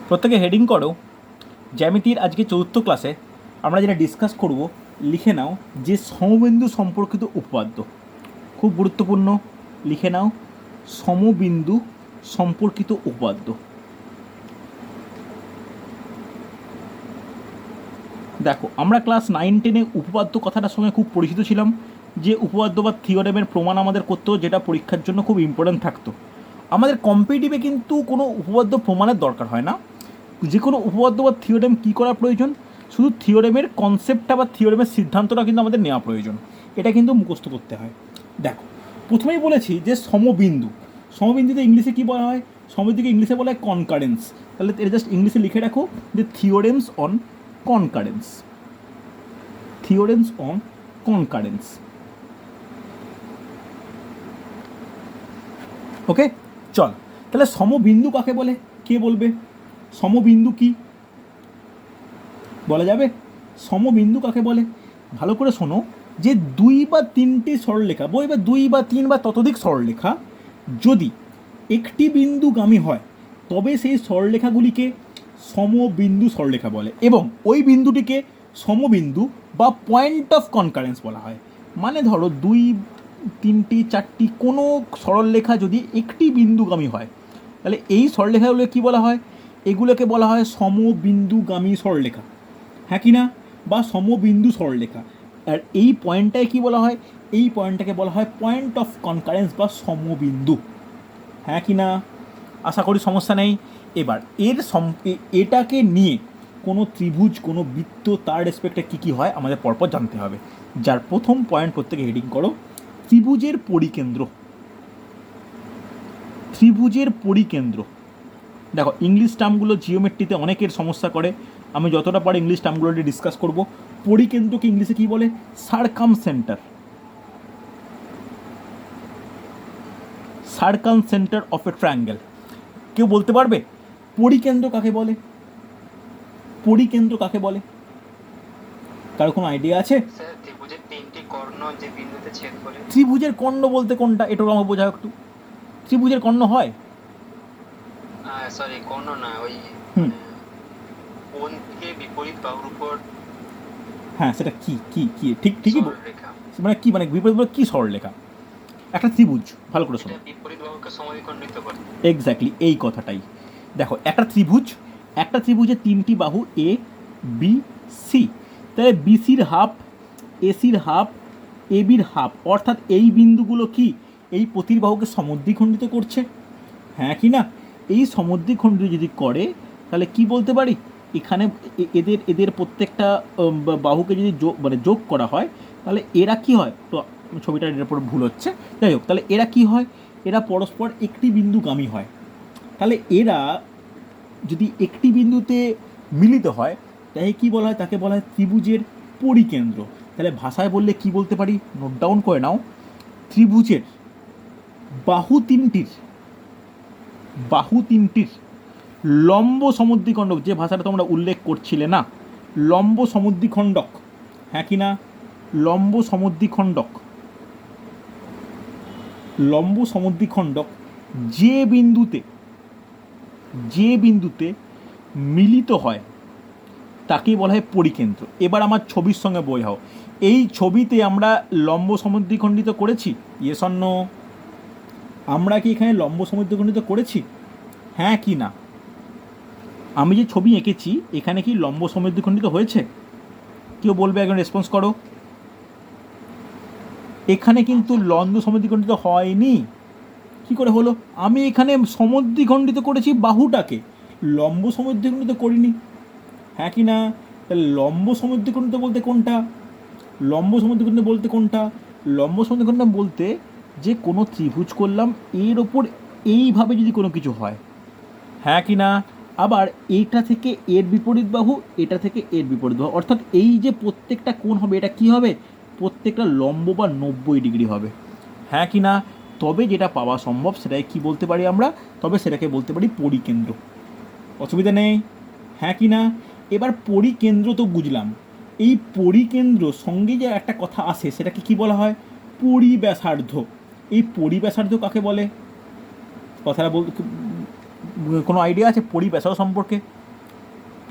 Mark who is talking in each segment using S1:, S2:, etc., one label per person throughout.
S1: প্রত্যেকে হেডিং করো। জ্যামিতির আজকে 4th ক্লাসে আমরা যেটা ডিসকাস করব, লিখে নাও যে সমবিন্দু সম্পর্কিত উপপাদ্য। খুব গুরুত্বপূর্ণ, লিখে নাও সমবিন্দু সম্পর্কিত উপপাদ্য। দেখো, আমরা ক্লাস 9-10-এ উপপাদ্য কথাটার সঙ্গে খুব পরিচিত ছিলাম, যে উপপাদ্য বা থিওরেমের প্রমাণ আমাদের করতেও, যেটা পরীক্ষার জন্য খুব ইম্পর্ট্যান্ট থাকতো। আমাদের কম্পিটিটিভে কিন্তু কোনো উপপাদ্য প্রমাণের দরকার হয় না। যে কোনো উপপাদ্য বা থিওরেম কী করা প্রয়োজন, শুধু থিওরেমের কনসেপ্টটা বা থিওরেমের সিদ্ধান্তটা কিন্তু আমাদের নেওয়া প্রয়োজন। এটা কিন্তু মুখস্থ করতে হয়। দেখো, প্রথমেই বলেছি যে সমবিন্দু, সমবিন্দুতে ইংলিশে কী বলা হয়? সমবিন্দুকে ইংলিশে বলা হয় কনকারেন্স। তাহলে এটা জাস্ট ইংলিশে লিখে রাখো যে theorems on concurrence, theorems on concurrence. ওকে, চল তাহলে সমবিন্দু কাকে বলে? কে বলবে সমবিন্দু কি বলা যাবে? সমবিন্দু কাকে বলে ভালো করে শোনো, যে 2 বা 3টি সরলরেখা, বই বা 2 বা 3 বা ততোধিক সরলরেখা যদি একটি বিন্দুগামী হয়, তবে সেই সরলরেখাগুলিকে সমবিন্দু সরলরেখা বলে, এবং ওই বিন্দুটিকে সমবিন্দু বা পয়েন্ট অফ কনকারেন্স বলা হয়। মানে ধরো 2, 3টি, 4টি কোনো সরলরেখা যদি একটি বিন্দুগামী হয়, তাহলে এই সরলরেখাগুলোকে কী বলা হয়? এগুলোকে বলা হয় সমবিন্দুগামী সরলরেখা, হ্যাঁ কি না? বা সমবিন্দু সরলরেখা। আর এই পয়েন্টটাকে কী বলা হয়? এই পয়েন্টটাকে বলা হয় পয়েন্ট অফ কনকারেন্স বা সমবিন্দু, হ্যাঁ কি না? আশা করি সমস্যা নেই। এবার এটাকে নিয়ে কোনো ত্রিভুজ, কোনো বৃত্ত, তার রেসপেক্টে কী কী হয় আমাদের পরপর জানতে হবে। যার প্রথম পয়েন্ট প্রত্যেকে হেডিং করো, ত্রিভুজের পরিকেন্দ্র। ত্রিভুজের পরিকেন্দ্র। দেখো, ইংলিশ টার্মগুলো জিওমেট্রিতে অনেকের সমস্যা করে, আমি যতটা পারি ইংলিশ টার্মগুলো নিয়ে ডিসকাস করব। পরিকেন্দ্রকে ইংলিশে কী বলে? Circum centre, circum centre of a triangle. কেউ বলতে পারবে পরিকেন্দ্র কাকে বলে? পরিকেন্দ্র কাকে বলে? কারো কোনো আইডিয়া আছে?
S2: ত্রিভুজের 3টি কর্ণ যে বিন্দুতে ছেদ করে।
S1: ত্রিভুজের কর্ণ বলতে কোনটা, এটাও আমাকে বোঝাও একটু। ত্রিভুজের কর্ণ হয়?
S2: সরি, কর্ণ না, ওই কোণ থেকে বিপরীত বাহুর উপর।
S1: হ্যাঁ, সেটা কি কি কি ঠিক ঠিকই
S2: সরলরেখা।
S1: মানে কি, মানে বিপরীত কি সরলরেখা? একটা ত্রিভুজ, ভালো করে শোনো,
S2: এটা বিপরীত বাহুকে সমদ্বিখণ্ডিত করে।
S1: এক্স্যাক্টলি এই কথাটাই। দেখো, একটা ত্রিভুজ, একটা ত্রিভুজের 3টি বাহু এ, বি, সি। তাহলে বিসির হাফ, এসির হাফ, এবির হাফ, অর্থাৎ এই বিন্দুগুলো কি এই প্রতিবাহুকে সমদ্বিখণ্ডিত করছে, হ্যাঁ কি না? এই সমদ্বিখণ্ডিত যদি করে, তাহলে কি বলতে পারি? এখানে এদের এদের প্রত্যেকটা বাহুকে যদি যোগ করা হয়, তাহলে এরা কি হয়? তো ছবিটার এর উপর ভুল হচ্ছে, যাই হোক, তাহলে এরা কি হয়? এরা পরস্পর একটি বিন্দুগামী হয়। তাহলে এরা যদি একটি বিন্দুতে মিলিত হয়, তাই কি বলা হয়? তাকে বলা হয় ত্রিভুজের পরিকেন্দ্র। তাহলে ভাষায় বললে কি বলতে পারি? নোট ডাউন করে নাও, ত্রিভুজের বাহু তিনটির লম্ব সমদ্বিখণ্ডক, যে ভাষাটা তোমরা উল্লেখ করছিলে না, লম্ব সমদ্বিখণ্ডক, হ্যাঁ কি না? লম্ব সমদ্বিখণ্ডক, লম্ব সমদ্বিখণ্ডক যে বিন্দুতে মিলিত হয় তাকেই বলা হয় পরিকেন্দ্র। এবার আমার ছবির সঙ্গে বোঝাও, এই ছবিতে আমরা লম্ব সমদ্বিখণ্ডিত করেছি? Yes or no? আমরা কি এখানে লম্ব সমদ্বিখণ্ডিত করেছি, হ্যাঁ কি না? আমি যে ছবি এঁকেছি এখানে কি লম্ব সমদ্বিখণ্ডিত হয়েছে? কেউ বলবে, একজন রেসপন্স করো। এখানে কিন্তু লম্ব সমদ্বিখণ্ডিত হয়নি। কি করে হলো? আমি এখানে সমদ্বিখণ্ডিত করেছি বাহুটাকে, লম্ব সমদ্বিখণ্ডিত করিনি, হ্যাঁ কি না? তাহলে লম্ব সমদ্বিখণ্ডিত বলতে কোনটা? লম্ব সমদ্বিখণ্ডিত বলতে কোনটা? লম্ব সমদ্বিখণ্ডিত বলতে যে কোনো ত্রিভুজ করলাম, এর ওপর এইভাবে যদি কোনো কিছু হয়, হ্যাঁ কি না? আবার এইটা থেকে এর বিপরীত বাহু, এটা থেকে এর বিপরীত বাহু, অর্থাৎ এই যে প্রত্যেকটা কোণ হবে, এটা কি হবে? প্রত্যেকটা লম্ব বা 90 ডিগ্রি হবে, হ্যাঁ কি না? তবে যেটা পাওয়া সম্ভব সেটাকে কি বলতে পারি আমরা? তবে সেটাকে বলতে পারি পরিকেন্দ্র। অসুবিধা নেই, হ্যাঁ কি না? এবার পরিকেন্দ্র তো বুঝলাম, এই পরিকেন্দ্র সঙ্গে যে একটা কথা আসে সেটাকে কি বলা হয়? পরিব্যাসার্ধ। এই পরিব্যাসার্ধ কাকে বলে? কথাটা কোনো আইডিয়া আছে পরিব্যাসার্ধ সম্পর্কে?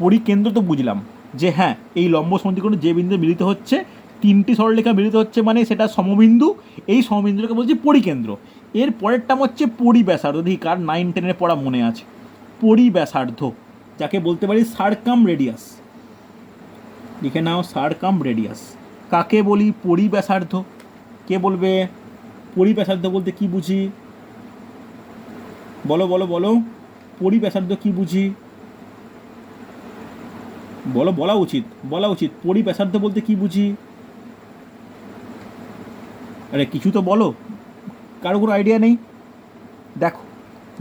S1: পরিকেন্দ্র তো বুঝলাম যে হ্যাঁ এই লম্ব সমদ্বিখণ্ড যে বিন্দু মিলিত হচ্ছে, তিনটি সরলরেখা মিলিত হচ্ছে মানে সেটা সমবিন্দু, এই সমবিন্দুটাকে বলছি পরিকেন্দ্র। এর পরের টার্ম হচ্ছে পরিব্যাসার্ধ। দেখি কার 9-10 পড়া মনে আছে। পরিব্যাসার্ধ যাকে বলতে পারি সারকাম রেডিয়াস, লিখে নাও সারকাম রেডিয়াস। কাকে বলি? পরিব্যাসার্ধ। কে বলবে? পরিব্যাসার্ধ বলতে কি বুঝি? বলো বলো বলো, পরিব্যাসার্ধ কি বুঝি? বলো, বলা উচিত। পরিব্যাসার্ধ বলতে কি বুঝি? আরে কিছু তো বলো, কারো কোনো আইডিয়া নেই? দেখো,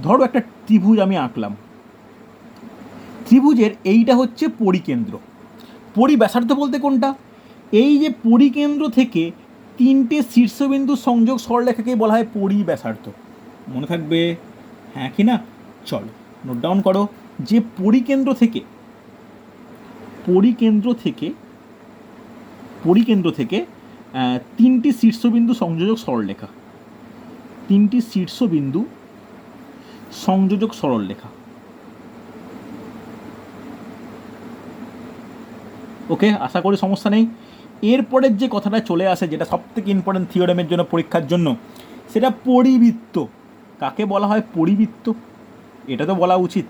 S1: ধরো একটা ত্রিভুজ আমি আঁকলাম, ত্রিভুজের এইটা হচ্ছে পরিকেন্দ্র। পরিব্যাসার্ধ বলতে কোনটা? এই যে পরিকেন্দ্র থেকে তিনটে শীর্ষবিন্দু সংযোগ সরলরেখাকে বলা হয় পরিব্যাসার্ধ। মনে থাকবে? হ্যাঁ কি না? চলো নোট ডাউন করো যে পরিকেন্দ্র থেকে তিনটি শীর্ষবিন্দু সংযোজক সরলরেখা, তিনটি শীর্ষবিন্দু সংযোজক সরলরেখা। ওকে, আশা করি সমস্যা নেই। এরপরের যে কথাটা চলে আসে, যেটা সবথেকে ইম্পর্টেন্ট থিওরেমের জন্য, পরীক্ষার জন্য, সেটা পরিবৃত্ত। কাকে বলা হয়? পরিবৃত্ত। এটা তো বলা উচিত,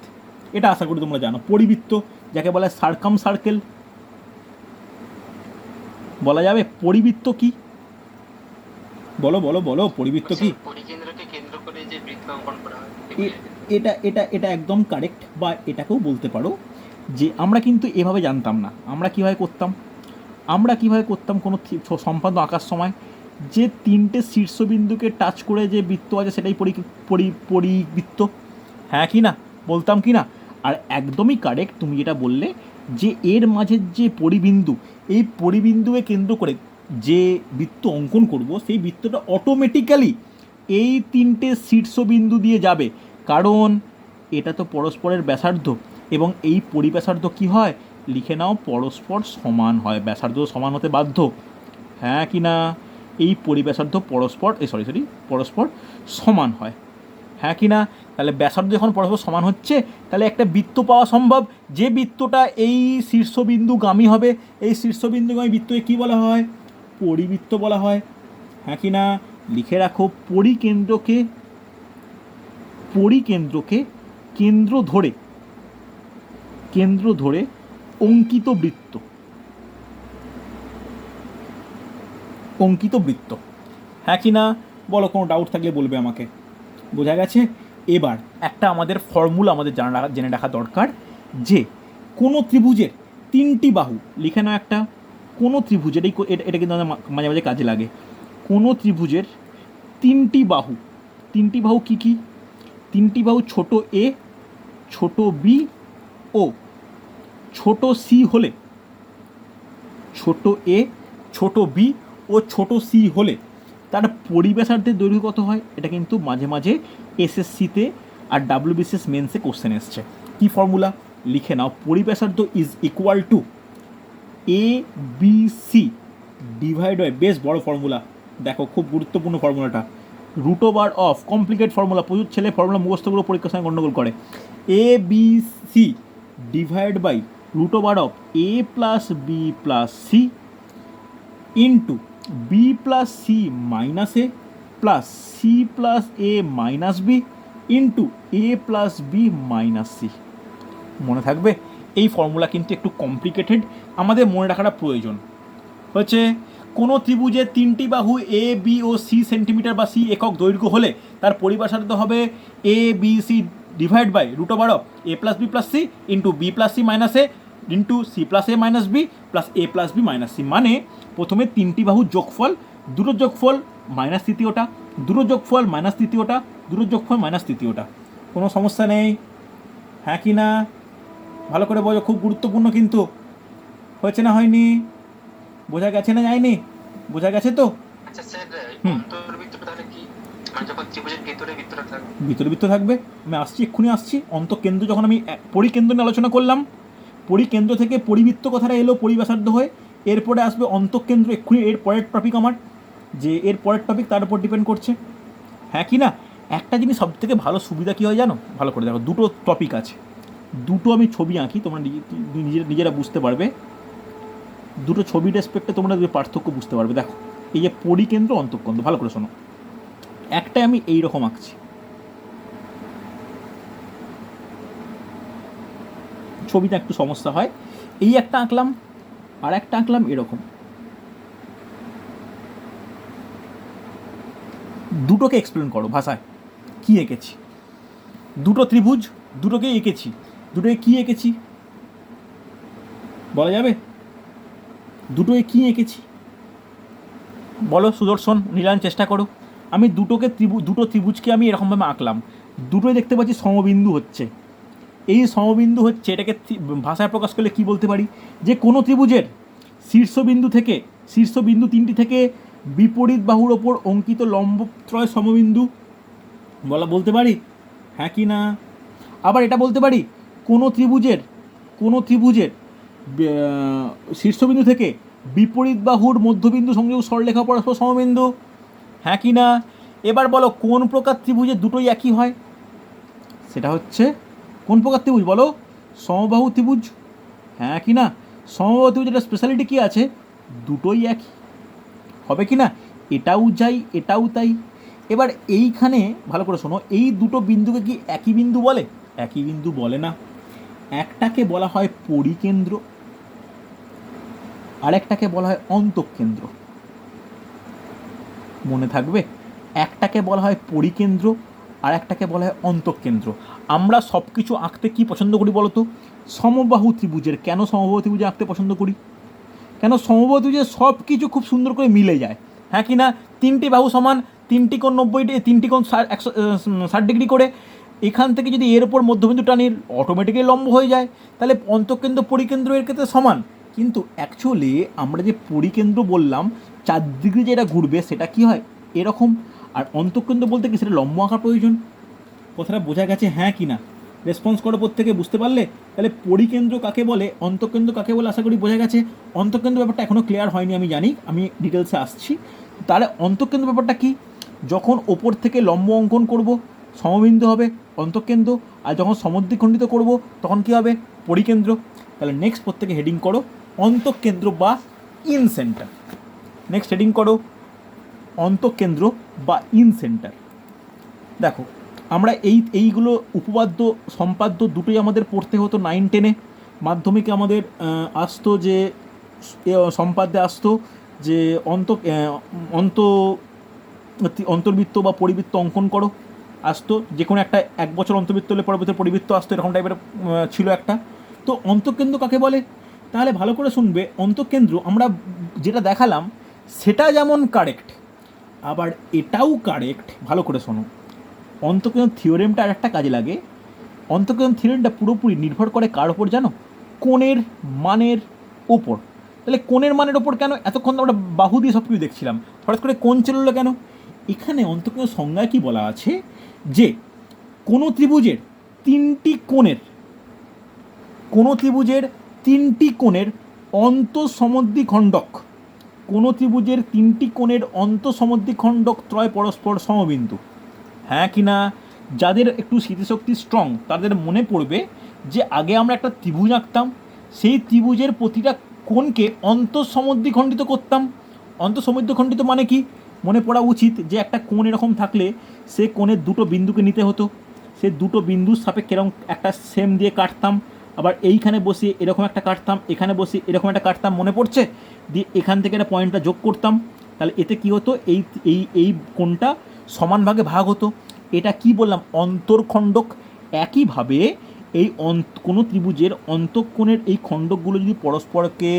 S1: এটা আশা করি তোমরা জানো। পরিবৃত্ত যাকে বলা হয় সার্কাম সার্কেল। বলা যাবে পরিবৃত্ত কি? বলো বলো বলো, পরিবৃত্ত কি?
S2: পরিকেন্দ্রকে কেন্দ্র করে যে বৃত্ত অঙ্কন করা হয়।
S1: এটা এটা এটা একদম কারেক্ট। বা এটাকেও বলতে পারো যে আমরা কিন্তু এভাবে জানতাম না। আমরা কীভাবে করতাম কোনো সম্পাদ্য আঁকার সময়, যে তিনটে শীর্ষবিন্দুকে টাচ করে যে বৃত্ত আছে সেটাই পরিবৃত্ত। হ্যাঁ কি না? বলতাম কি না? আর একদমই কারেক্ট তুমি যেটা বললে, যে এর মাঝের যে পরিবিন্দু, এই পরিবিন্দুকে কেন্দ্র করে যে বৃত্ত অঙ্কন করব, সেই বৃত্তটা অটোমেটিক্যালি এই তিনটে শীর্ষবিন্দু দিয়ে যাবে, কারণ এটা তো পরস্পরের ব্যাসার্ধ, এবং এই পরিব্যাসার্ধ কি হয়? লিখে নাও, পরস্পর সমান হয়। ব্যাসার্ধ সমান হতে বাধ্য। হ্যাঁ কি না? এই পরিব্যাসার্ধ পরস্পর সমান হয়। হ্যাঁ কি না? তাহলে ব্যাসার্ধ যখন পরস্পর সমান হচ্ছে, তাহলে একটা বৃত্ত পাওয়া সম্ভব, যে বৃত্তটা এই শীর্ষবিন্দুগামী হবে। এই শীর্ষবিন্দুগামী বৃত্তকে কী বলা হয়? পরিবৃত্ত বলা হয়। হ্যাঁ কি না? লিখে রাখো, পরিকেন্দ্রকে কেন্দ্র ধরে অঙ্কিত বৃত্ত। হ্যাঁ কি না? বলো, কোনো ডাউট থাকলে বলবে আমাকে। বোঝা গেছে? এবার একটা আমাদের ফর্মুলা জেনে রাখা দরকার, যে কোনো ত্রিভুজের তিনটি বাহু, লিখে নাও একটা, কোনো ত্রিভুজের, এটা কিন্তু আমাদের মাঝে মাঝে কাজে লাগে। কোনো ত্রিভুজের তিনটি বাহু কি কি? তিনটি বাহু ছোট এ, ছোট বি ও ছোট সি হলে, ছোট এ, ছোট বি ও ছোট সি হলে তার পরিব্যাসার্ধের দৈর্ঘ্য কত হয়? এটা কিন্তু মাঝে মাঝে এসএসসিতে আর ডাব্লিউবিসিএস মেন্সে কোশ্চেন এসছে। কি ফর্মুলা? লিখে নাও, পরিব্যাসার্ধ is equal to A B C divide by, বেশ বড় ফর্মুলা, দেখো খুব গুরুত্বপূর্ণ ফর্মুলাটা, root over of, complicate formula, প্রচুর ছেলে ফর্মুলা মুখস্থ করে পরীক্ষার সঙ্গে গণ্ডগোল করে। A B C divide by root over of A plus B plus C into B plus C minus A plus C plus A minus B into A plus B minus C. মনে থাকবে? এই formula কিন্তু একটু complicated, আমাদের মনে রাখাটা প্রয়োজন। হচ্ছে কোনো ত্রিভুজের তিনটি বাহু এ বি ও সি সেন্টিমিটার বা সি একক দৈর্ঘ্য হলে তার পরিব্যাসার্ধ হবে A B C divide by root over of A plus B plus C into B plus C minus A into C plus A minus B plus A plus B minus C. মানে প্রথমে তিনটি বাহু যোগফল, দুটো যোগফল minus তৃতীয়টা, দুটো যোগফল minus তৃতীয়টা, দুটো যোগফল মাইনাস তৃতীয়টা। কোনো সমস্যা নেই? হ্যাঁ কি না? ভালো করে বোঝো, খুব গুরুত্বপূর্ণ কিন্তু। হয়েছে না হয়নি? বোঝা গেছে না যায়নি? বোঝা গেছে তো?
S2: আচ্ছা স্যার, অন্তর্বৃত্তটা তাহলে কি? মানে যখন ত্রিভুজের ভিতরে বৃত্তটা থাকবে,
S1: ভিতরে বৃত্ত থাকবে। আমি এক্ষুনি আসছি। অন্তঃকেন্দ্র যখন আমি পরিকেন্দ্র নিয়ে আলোচনা করলাম, পরিকেন্দ্র থেকে পরিবৃত্ত কথাটা এলো পরিব্যাসার্ধ হয়ে, এরপরে আসবে অন্তঃকেন্দ্র। এক্ষুনি এর পরের টপিক আমার, যে এর পরের টপিক তার উপর ডিপেন্ড করছে। হ্যাঁ কি না? একটা জিনিস সবথেকে ভালো সুবিধা কী হয় জানো? ভালো করে দেখো, দুটো টপিক আছে, দুটো আমি ছবি আঁকি, তোমরা নিজেরা বুঝতে পারবে। দুটো ছবির রেসপেক্টে তোমরা পার্থক্য বুঝতে পারবে। দেখো এই যে পরিকেন্দ্র অন্তঃকেন্দ্র, ভালো করে শোনো। একটা আমি এই রকম আঁকছি, ছবিতে একটু সমস্যা হয়। এই একটা আঁকলাম, আর একটা আঁকলাম এরকম। দুটোকে এক্সপ্লেন করো ভাষায়, কি এঁকেছি। দুটো ত্রিভুজ, দুটোকে এঁকেছি, দুটোকে কি এঁকেছি বলা যাবে? দুটোকে কি এঁকেছি বলো সুদর্শন, নীলায়ন, চেষ্টা করো। আমি দুটো ত্রিভুজকে আমি এরকমভাবে আঁকলাম, দুটোই দেখতে পাচ্ছি সমবিন্দু হচ্ছে। এই সমবিন্দু হচ্ছে, এটাকে ভাষায় প্রকাশ করলে কি বলতে পারি? যে কোনো ত্রিভুজের শীর্ষবিন্দু তিনটি থেকে বিপরীত বাহুর ওপর অঙ্কিত লম্বত্রয় সমবিন্দু বলতে পারি, হ্যাঁ কি না? আবার এটা বলতে পারি, কোনো ত্রিভুজের শীর্ষবিন্দু থেকে বিপরীত বাহুর মধ্যবিন্দু সংযোগ সরলরেখা পরস্পর সমবিন্দু, হ্যাঁ কি না? এবার বলো কোন প্রকার ত্রিভুজের দুটোই একই হয়? সেটা হচ্ছে কোন প্রকার ত্রিভুজ বলো? সমবাহু ত্রিভুজ, হ্যাঁ কি না? সমবাহু ত্রিভুজের স্পেশালিটি কী আছে? দুটোই একই হবে কি না? এটাও যাই এটাও তাই। এবার এইখানে ভালো করে শোনো, এই দুটো বিন্দুকে কি একই বিন্দু বলে? একই বিন্দু বলে না। একটাকে বলা হয় পরিকেন্দ্র, আরেকটাকে বলা হয় অন্তঃকেন্দ্র। মনে থাকবে, একটাকে বলা হয় পরিকেন্দ্র, আর একটাকে বলা হয় অন্তঃকেন্দ্র। আমরা সব কিছু আঁকতে কি পছন্দ করি বলো তো? সমবাহু ত্রিভুজের। কেন সমবাহু ত্রিভুজে আঁকতে পছন্দ করি? কেন? সমবাহু ত্রিভুজে সব কিছু খুব সুন্দর করে মিলে যায়, হ্যাঁ কি না? তিনটি বাহু সমান, তিনটি কোণ 90, তিনটি কোণ 160 ডিগ্রি করে। এখান থেকে যদি এর উপর মধ্যবিন্দু টানির, অটোমেটিক্যালি লম্ব হয়ে যায়। তাহলে অন্তঃকেন্দ্র পরিকেন্দ্র এর ক্ষেত্রে সমান। কিন্তু অ্যাকচুয়ালি আমরা যে পরিকেন্দ্র বললাম, 4 ডিগ্রি যেটা ঘুরবে সেটা কি হয়? এরকম। আর অন্তঃকেন্দ্র বলতে কি, সেটা লম্ব আঁকা প্রয়োজন। কথাটা বোঝা গেছে, হ্যাঁ কি না? রেসপন্স করো প্রত্যেকে, বুঝতে পারলে? তাহলে পরিকেন্দ্র কাকে বলে, অন্তঃকেন্দ্র কাকে বলে, আশা করি বোঝা গেছে। অন্তঃকেন্দ্র ব্যাপারটা এখনও ক্লিয়ার হয়নি, আমি জানি, আমি ডিটেলসে আসছি। তাহলে অন্তঃকেন্দ্র ব্যাপারটা কি? যখন ওপর থেকে লম্ব অঙ্কন করব সমবিন্দু হবে অন্তঃকেন্দ্র, আর যখন সমদ্বিখণ্ডিত করব তখন কি হবে? পরিকেন্দ্র। তাহলে নেক্সট প্রত্যেকে হেডিং করো অন্তঃকেন্দ্র বা ইন সেন্টার। নেক্সট হেডিং করো অন্তঃকেন্দ্র বা ইন সেন্টার। দেখো আমরা এইগুলো উপপাদ্য সম্পাদ্য দুটোই আমাদের পড়তে হতো 9-10-এ। মাধ্যমিকে আমাদের আসতো যে সম্পাদ্যে আসতো যে অন্তর্বৃত্ত বা পরিবৃত্ত অঙ্কন করো, আসতো। যে কোনো একটা 1 বছর অন্তর্বৃত্ত হলে পরবর্তী পরিবৃত্ত আসতো, এরকম টাইপের ছিল একটা। তো অন্তঃকেন্দ্র কাকে বলে? তাহলে ভালো করে শুনবে, অন্তঃকেন্দ্র আমরা যেটা দেখালাম সেটা যেমন কারেক্ট, আবার এটাও কারেক্ট। ভালো করে শোনো, অন্তঃকেন্দ্র থিওরেমটা আর একটা কাজে লাগে। অন্তঃকেন্দ্র থিওরেমটা পুরোপুরি নির্ভর করে কার ওপর জানো? কোণের মানের ওপর। তাহলে কোণের মানের ওপর কেন? এতক্ষণ আমরা বাহু দিয়ে সব কিছু দেখছিলাম, হঠাৎ করে কোণ চললো কেন? এখানে অন্তঃকেন্দ্র সংজ্ঞায় কি বলা আছে? যে কোনো ত্রিভুজের তিনটি কোণের অন্তঃসমদ্বিখণ্ডক, কোনো ত্রিভুজের তিনটি কোণের অন্তঃসমদ্বিখণ্ডক ত্রয় পরস্পর সমবিন্দু, হ্যাঁ কি না? যাদের একটু স্মৃতিশক্তি স্ট্রং তাদের মনে পড়বে যে আগে আমরা একটা ত্রিভুজ আঁকতাম, সেই ত্রিভুজের প্রতিটা কোণকে অন্তঃসমদ্বিখণ্ডিত করতাম। অন্তঃসমদ্বিখণ্ডিত মানে কি? মনে পড়া উচিত যে একটা কোণ এরকম থাকলে সে কোণের দুটো বিন্দুকে নিতে হতো, সে দুটো বিন্দুর সাপেক্ষে এরকম একটা সেম দিয়ে কাটতাম, আবার এইখানে বসিয়ে এরকম একটা কাটতাম, এখানে বসিয়ে এরকম একটা কাটতাম, মনে পড়ছে? দিয়ে এখান থেকে একটা পয়েন্টটা যোগ করতাম। তাহলে এতে কি হতো? এই এই এই কোণটা সমান ভাগে ভাগ হতো। এটা কি বললাম? অন্তর্খণ্ডক। একইভাবে এই কোনো ত্রিভুজের অন্তঃকোণের এই খণ্ডকগুলো যদি পরস্পরকে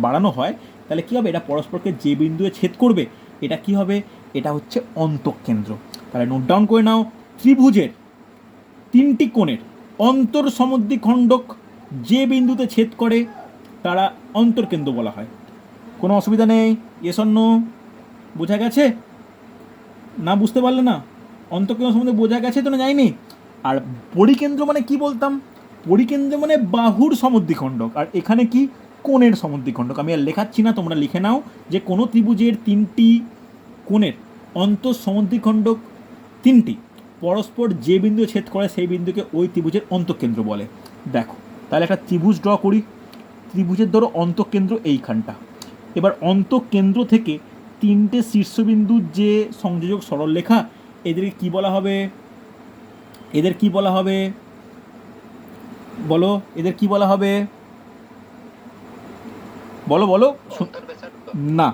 S1: বাড়ানো হয়, তাহলে কী হবে? এটা পরস্পরকে যে বিন্দুয়ে ছেদ করবে, এটা কি হবে? এটা হচ্ছে অন্তঃকেন্দ্র। তাহলে নোট ডাউন করে নাও, ত্রিভুজের তিনটি কোণের অন্তঃসমদ্বিখণ্ডক যে বিন্দুতে ছেদ করে তারা অন্তর্কেন্দ্র বলা হয়। কোনো অসুবিধা নেই? Yes or no? বোঝা গেছে না? বুঝতে পারলে না? অন্তঃকেন্দ্র সম্বন্ধে বোঝা গেছে তো না যায়নি? আর পরিকেন্দ্র মানে কি বলতাম? পরিকেন্দ্র মানে বাহুর সমদ্বিখণ্ডক, আর এখানে কি? কোণের সমদ্বিখণ্ডক। আমি আর লেখাচ্ছি না, তোমরা লিখে নাও যে কোনো ত্রিভুজের তিনটি কোণের অন্তঃসমদ্বিখণ্ডক তিনটি পরস্পর যে বিন্দু ছেদ করে সেই বিন্দুকে ওই ত্রিভুজের অন্তঃকেন্দ্র বলে। দেখো তাহলে একটা ত্রিভুজ ড্র করি। ত্রিভুজের ধরো অন্তঃকেন্দ্র এইখানটা। এবার অন্তঃকেন্দ্র থেকে তিনটে শীর্ষবিন্দুর যে সংযোজক সরলরেখা, এদেরকে কি বলা হবে? এদের কি বলা হবে বলো? এদের কি বলা হবে? বলো বলো।
S2: অন্তর্ব্যাসার্ধ।
S1: না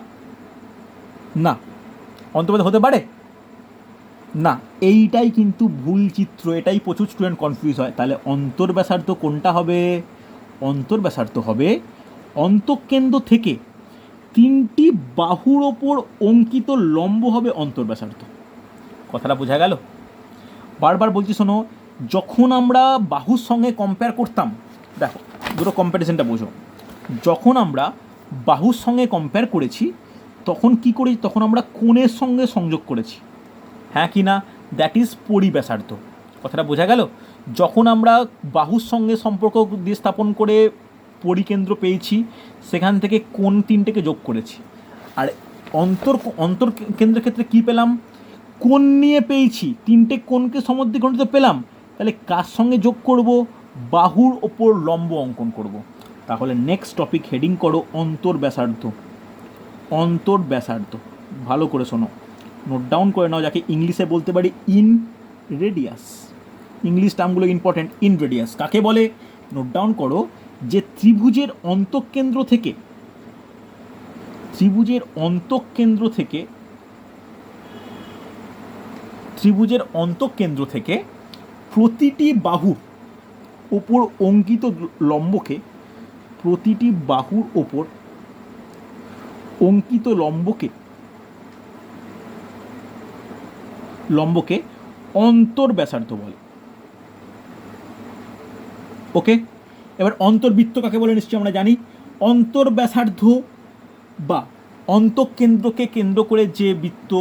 S1: না, অন্তর্ব্যাসার্ধ হতে পারে না, এইটাই কিন্তু ভুল চিত্র, এটাই প্রচুর স্টুডেন্ট কনফিউজ হয়। তাহলে অন্তর্ব্যাসার্ধ কোনটা হবে? অন্তর্ব্যাসার্ধ হবে অন্তঃকেন্দ্র থেকে তিনটি বাহুর ওপর অঙ্কিত লম্ব হবে অন্তর্ব্যাসার্ধ। কথাটা বোঝা গেল? বারবার বলছি শোনো, যখন আমরা বাহুর সঙ্গে কম্পেয়ার করতাম, দেখো দুটো কম্প্যারিজনটা বোঝো। যখন আমরা বাহুর সঙ্গে কম্পেয়ার করেছি তখন কি করেছি? তখন আমরা কোণের সঙ্গে সংযোগ করেছি, হ্যাঁ কি না? দ্যাট ইজ পরিব্যাসার্ধ। কথাটা বোঝা গেল? যখন আমরা বাহুর সঙ্গে সম্পর্ক দিয়ে স্থাপন করে পরিকেন্দ্র পেয়েছি, সেখান থেকে কোণ তিনটেকে যোগ করেছি। আর অন্তর্কেন্দ্রের ক্ষেত্রে কি পেলাম? কোণ নিয়ে পেয়েছি, তিনটে কোণকে সমদ্বিখণ্ডিত পেলাম। তাহলে কার সঙ্গে যোগ করব? বাহুর ওপর লম্ব অঙ্কন করব। তাহলে নেক্সট টপিক হেডিং করো অন্তর্ব্যাসার্ধ। অন্তর্ব্যাসার্ধ ভালো করে শোনো, নোট ডাউন করে নাও, যাকে ইংলিশে বলতে পারি ইন রেডিয়াস। ইংলিশ টার্মগুলো ইম্পর্টেন্ট। ইন রেডিয়াস কাকে বলে? নোট ডাউন করো যে ত্রিভুজের অন্তঃকেন্দ্র থেকে, ত্রিভুজের অন্তঃকেন্দ্র থেকে, ত্রিভুজের অন্তঃকেন্দ্র থেকে প্রতিটি বাহুর ওপর অঙ্কিত লম্বকে, প্রতিটি বাহুর ওপর অঙ্কিত লম্বকে অন্তর্ব্যাসার্ধ বলে। ওকে, এবার অন্তর্বৃত্ত কাকে বলে নিশ্চয়ই আমরা জানি। অন্তর্ব্যাসার্ধ বা অন্তঃকেন্দ্রকে কেন্দ্র করে যে বৃত্ত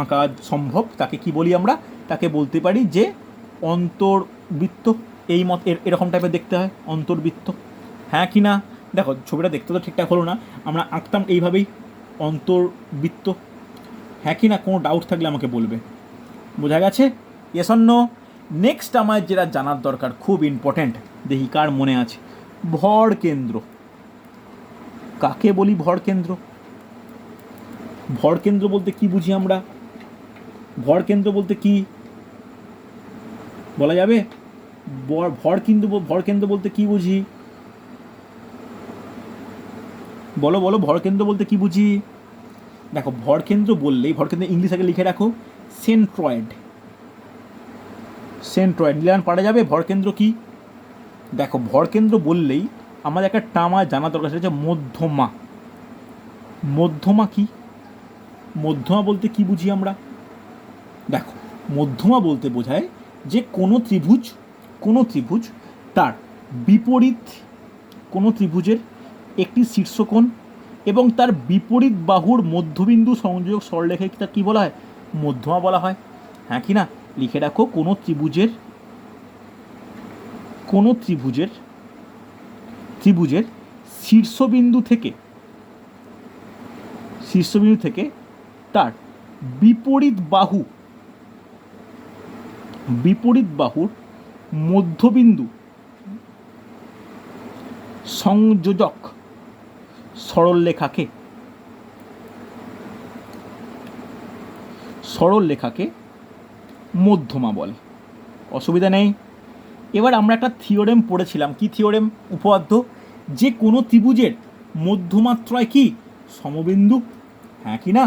S1: আঁকা সম্ভব তাকে কি বলি আমরা? তাকে বলতে পারি যে অন্তর্বৃত্ত। এই মত এরকম টাইপের দেখতে হয় অন্তর্বৃত্ত, হ্যাঁ কি না? দেখো ছবিটা দেখতে তো ঠিকঠাক হলো না, আমরা আঁকতাম এইভাবেই অন্তর্বৃত্ত, হ্যাঁ কি না? কোনো ডাউট থাকলে আমাকে বলবে। বোঝা গেছে? Yes or no? নেক্সট আমার যেটা জানার দরকার, খুব ইম্পর্ট্যান্ট, দেখি কার মনে আছে। ভর কেন্দ্র কাকে বলি? ভর কেন্দ্র। ভর কেন্দ্র বলতে কি বুঝি আমরা? ভর কেন্দ্র বলতে কি বলা যাবে? ভর কেন্দ্র বলতে কি বুঝি? বলো বলো, ভর কেন্দ্র বলতে কি বুঝি? দেখো ভর কেন্দ্র বললেই, ভর কেন্দ্র ইংলিশ আগে লিখে রাখো, সেন্ট্রয়েড। সেন্ট্রয়েড নিলাম, পারা যাবে ভর কেন্দ্র কি? দেখো ভর কেন্দ্র বললেই আমাদের একটা টার্ম জানা দরকার, সেটা হচ্ছে মধ্যমা। মধ্যমা কি? মধ্যমা বলতে কি বুঝি আমরা? দেখো মধ্যমা বলতে বোঝায় যে কোনো ত্রিভুজ তার বিপরীত, কোনো ত্রিভুজের একটি শীর্ষকোণ এবং তার বিপরীত বাহুর মধ্যবিন্দু সংযোগ সরলরেখাকে তা কী বলা হয়? মধ্যমা বলা হয়, হ্যাঁ কি না? লিখে রাখো, কোনো ত্রিভুজের শীর্ষবিন্দু থেকে তার বিপরীত বাহুর মধ্যবিন্দু সংযোজক সরলরেখাকে মধ্যমা বলে। অসুবিধা নেই। এবার আমরা একটা থিওরেম পড়েছিলাম, কি থিওরেম? উপপাদ্য, যে কোনো ত্রিভুজের মধ্যমাত্রয় কি? সমবিন্দু, হ্যাঁ কি না?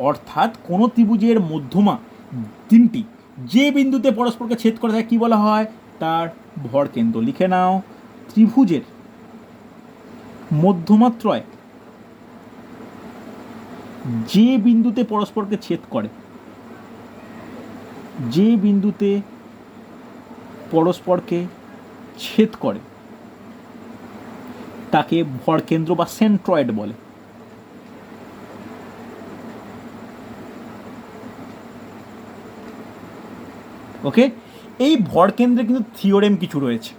S1: অর্থাৎ কোনো ত্রিভুজের মধ্যমা তিনটি যে বিন্দুতে পরস্পরকে ছেদ করে থাকে কি বলা হয়? তার ভর কেন্দ্র। লিখে নাও, ত্রিভুজের মধ্যমাত্রয় যে বিন্দুতে পরস্পরকে ছেদ করে, যে বিন্দুতে পরস্পরকে ছেদ করে তাকে ভর কেন্দ্র বা সেন্ট্রয়েড বলে। ওকে, এই ভর কেন্দ্রে কিন্তু থিওরেম কিছু রয়েছে।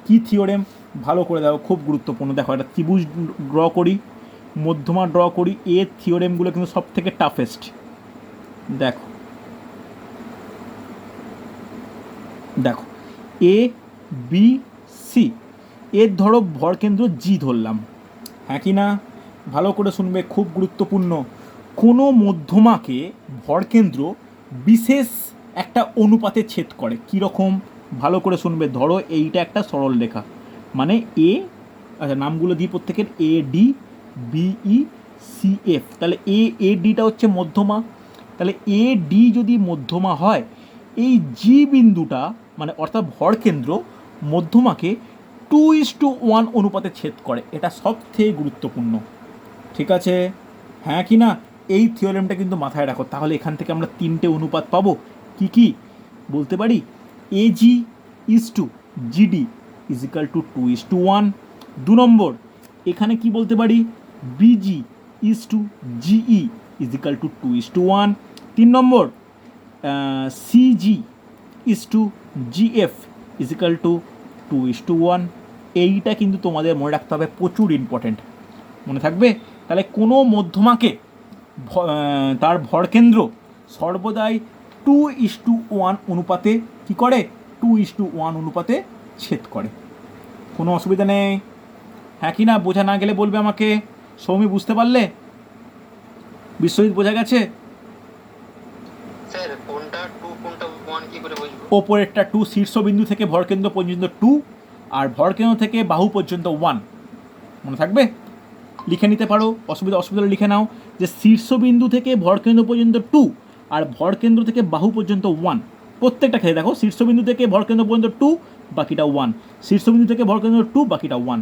S1: কি থিওরেম? ভালো করে দেখো, খুব গুরুত্বপূর্ণ। দেখো একটা ত্রিভুজ ড্র করি, মধ্যমা ড্র করি, এর থিওরেমগুলো কিন্তু সব থেকে টাফেস্ট। দেখো দেখো, এ বি সি, এর ধরো ভরকেন্দ্র জি ধরলাম, হ্যাঁ কি না? ভালো করে শুনবে, খুব গুরুত্বপূর্ণ। কোনো মধ্যমাকে ভরকেন্দ্র বিশেষ একটা অনুপাতে ছেদ করে। কীরকম? ভালো করে শুনবে। ধরো এইটা একটা সরল রেখা, মানে এ, আচ্ছা নামগুলো দিই প্রত্যেকের, A D B E C F. তাহলে এ ডিটা হচ্ছে মধ্যমা, তাহলে এ ডি যদি মধ্যমা হয়, এই জি বিন্দুটা মানে অর্থাৎ ভরকেন্দ্র মধ্যমাকে 2:1 অনুপাতে ছেদ করে। এটা সবথেকে গুরুত্বপূর্ণ, ঠিক আছে? হ্যাঁ কি না? এই থিওরেমটা কিন্তু মাথায় রাখো। তাহলে এখান থেকে আমরা 3টে অনুপাত পাবো। কি কি বলতে পারি? AG is to GD is equal to 2:1। 2 নম্বর, এখানে কি বলতে পারি? BG is to GE is equal to 2:1। 3 নম্বর, CG is to GF is equal to 2:1। এইটা কিন্তু তোমাদের মনে রাখতে হবে, প্রচুর ইম্পর্টেন্ট, মনে থাকবে। তাহলে কোনো মধ্যমাকে তার ভরকেন্দ্র সর্বদাই 2:1 অনুপাতে কী করে? 2:1 অনুপাতে ছেদ করে। কোনো অসুবিধা নেই, হ্যাঁ কি না? বোঝা না গেলে বলবে আমাকে। সৌমি, বুঝতে পারলে? বিশ্বজিৎ, বোঝা গেছে?
S2: স্যার কোনটা 2 কোনটা 1 কি করে বুঝবো?
S1: ওপরেরটা 2, শীর্ষবিন্দু থেকে ভরকেন্দ্র পর্যন্ত 2, আর ভরকেন্দ্র থেকে বাহু পর্যন্ত 1। মনে থাকবে? লিখে নিতে পারো, অসুবিধা লিখে নাও যে শীর্ষবিন্দু থেকে ভরকেন্দ্র পর্যন্ত 2 আর ভরকেন্দ্র থেকে বাহু পর্যন্ত 1। প্রত্যেকটা খেয়ে দেখো, শীর্ষবিন্দু থেকে ভরকেন্দ্র পর্যন্ত 2, বাকিটা 1, শীর্ষবিন্দু থেকে ভরকেন্দ্র 2, বাকিটা 1।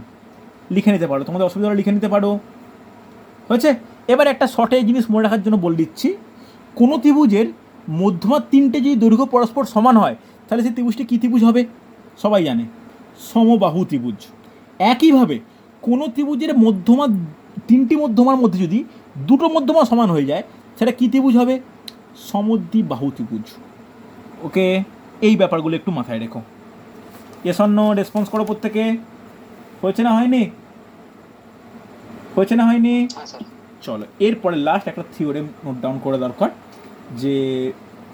S1: লিখে নিতে পারো, তোমাদের অসুবিধা লিখে নিতে পারো। হয়েছে? এবার একটা শর্টে জিনিস মনে রাখার জন্য বলে দিচ্ছি। কোনো ত্রিভুজের মধ্যমার 3টে যদি দৈর্ঘ্য পরস্পর সমান হয়, তাহলে সেই ত্রিভুজটি কী ত্রিভুজ হবে? সবাই জানে, সমবাহু ত্রিভুজ। একইভাবে কোনো ত্রিভুজের মধ্যমা, 3টি মধ্যমার মধ্যে যদি 2টো মধ্যমা সমান হয়ে যায়, সেটা কী ত্রিভুজ হবে? সমদ্বিবাহু ত্রিভুজ। ওকে, এই ব্যাপারগুলো একটু মাথায় রেখো। এস অর নো রেসপন্স করো প্রত্যেকে। হয়েছে না হয়নি? হয়েছে না হয়নি?
S2: হ্যাঁ স্যার।
S1: চলো, এরপরে লাস্ট একটা থিওরেম নোট ডাউন করা দরকার, যে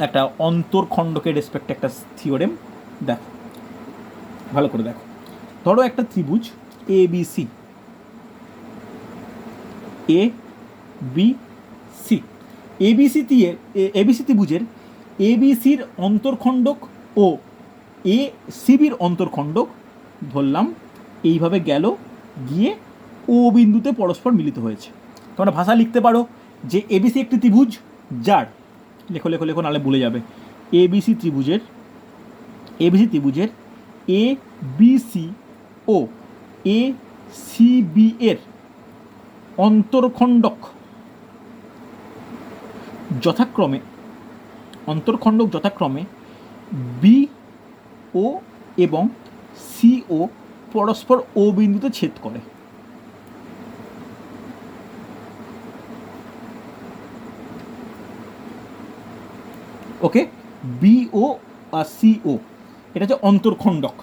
S1: একটা অন্তর্খণ্ডকের রেসপেক্টে একটা থিওরেম। দেখো, ভালো করে দেখো। ধরো একটা ত্রিভুজ এ বি সি, এ বি সি, এবিসি ত্রিভুজের এবিসির অন্তর্খণ্ডক ও এ সিবির অন্তর্খণ্ডক ধরলাম এইভাবে গেল, গিয়ে ও বিন্দুতে পরস্পর মিলিত হয়েছে। তোমরা ভাষা লিখতে পারো যে এবিসি একটি ত্রিভুজ যার, লেখো লেখো লেখো, নাহলে ভুলে যাবে। এবিসি ত্রিভুজের এ বিসি ও এ সিবি এর অন্তর্খণ্ডক যথাক্রমে বি ও এবং সি ও পরস্পর ও বিন্দুতে ছেদ করে। ওকে, বি ও আর সি ও, এটা হচ্ছে অন্তর্খণ্ডক।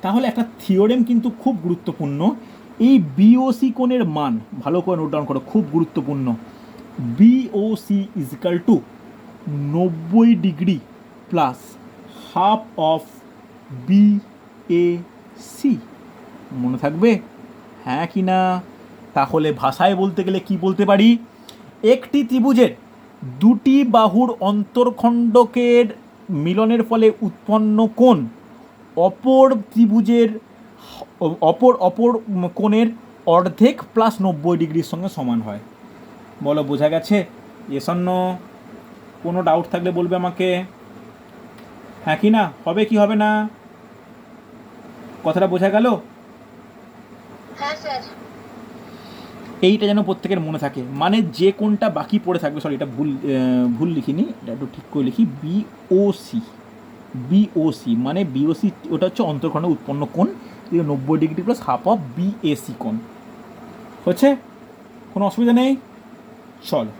S1: তাহলে একটা থিওরেম কিন্তু খুব গুরুত্বপূর্ণ। এই বিওসি কোণের মান ভালো করে নোট ডাউন করো, খুব গুরুত্বপূর্ণ। BOC is equal two 90 degree plus half of BAC. মনে থাকবে, হ্যাঁ কি না? তাহলে ভাষায় বলতে গেলে কি বলতে পারি? একটি ত্রিভুজের 2টি বাহুর অন্তর্খণ্ডকের মিলনের ফলে উৎপন্ন কোণ অপর ত্রিভুজের অপর কোণের অর্ধেক প্লাস 90 ডিগ্রির সঙ্গে সমান হয়। বলো, বোঝা গেছে? Yes or no? কোনো ডাউট থাকলে বলবে আমাকে, হ্যাঁ কি না? হবে কি হবে না? কথাটা বোঝা গেল?
S3: হ্যাঁ স্যার।
S1: এইটা যেন প্রত্যেকের মনে থাকে, মানে যে কোনটা বাকি পড়ে থাকবে, সরি এটা ভুল লিখিনি, এটা একটু ঠিক করে লিখি। বিওসি মানে বিওসি, ওটা হচ্ছে অন্তর্খণ্ডে উৎপন্ন কোণ, 90 degree plus half of BAC কোণ। হচ্ছে? কোনো অসুবিধা নেই? চলো,